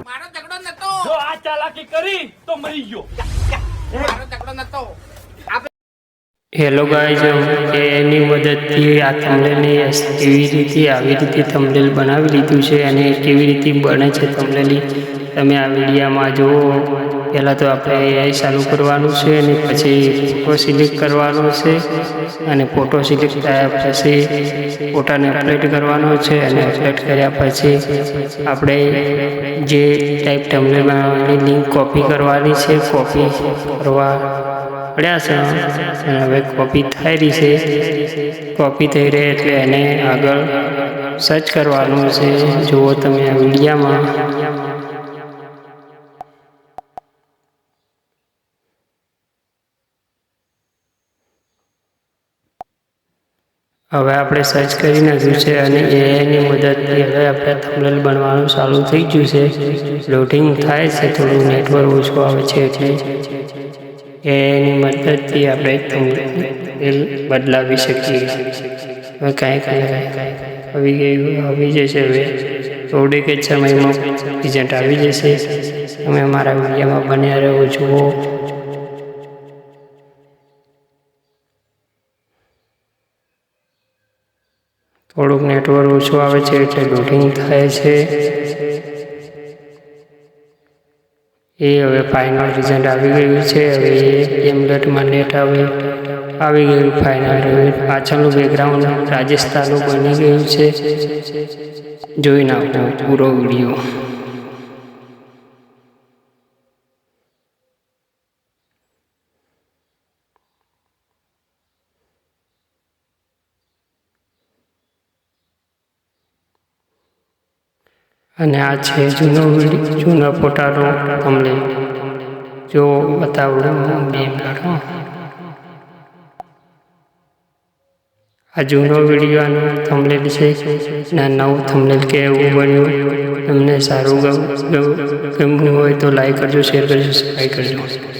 મારો ઝઘડો નતો. જો આ ચાલાકી કરી તો મરી ગયો. મારો ઝઘડો નતો. હેલો ગાઈઝ, એની મદદથી આ થંબનેલને કેવી રીતે આવી રીતે થંબનેલ બનાવી લીધું છે અને કેવી રીતે બને છે થંબનેલ તમે આ વિડીયોમાં જુઓ. પહેલાં તો આપણે AI ચાલુ કરવાનું છે અને પછી ફોટો સિલેક્ટ કરવાનો છે અને ફોટો સિલેક્ટ થયા પછી ફોટાને અપલોડ કરવાનો છે અને અપલોડ કર્યા પછી આપણે જે ટાઈપ થંબનેલ બનાવવાની લિંક કોપી કરવાની છે. કોપી કરવા પડ્યા છે અને હવે કોપી થઈ રહી છે. કોપી થઈ રહી એટલે એને આગળ સર્ચ કરવાનું છે. જુઓ તમે આ વિડીયોમાં. હવે આપણે સર્ચ કરી નાખ્યું છે અને એઆઈની મદદથી હવે આપણે થંબનેલ બનવાનું ચાલુ થઈ ગયું છે. લોડિંગ થાય છે, થોડું નેટવર્ક ઓછું આવે છે એટલે એની મદદથી આપણે થંબનેલ બદલાવી શકીએ. હવે કાંઈ આવી જશે. હવે થોડીક જ સમયમાં રિઝલ્ટ આવી જશે. તમે અમારા વિડીયોમાં બન્યા રહો જુઓ. થોડુંક નેટવર્ક ઓછું આવે છે એટલે લોડિંગ થાય છે. એ હવે ફાઇનલ રિઝલ્ટ આવી ગયું છે. હવે 2 મિનિટમાં નેટ આવી ગયું ફાઇનલ. પાછળનું બેકગ્રાઉન્ડ રાજસ્થાનનું બની ગયું છે. જોઈ નાખો પૂરો વિડીયો. અને આ છે જૂના ફોટાનો થંબનેલ. જો બતાવડું 2 મિનિટ. આ જૂનો વિડીયોનું થંબનેલ છે અને નવું થંબનેલ કેવું બન્યું. તમને સારું ગમ્યું હોય તો લાઈક કરજો, શેર કરજો, સબસ્ક્રાઈબ કરજો.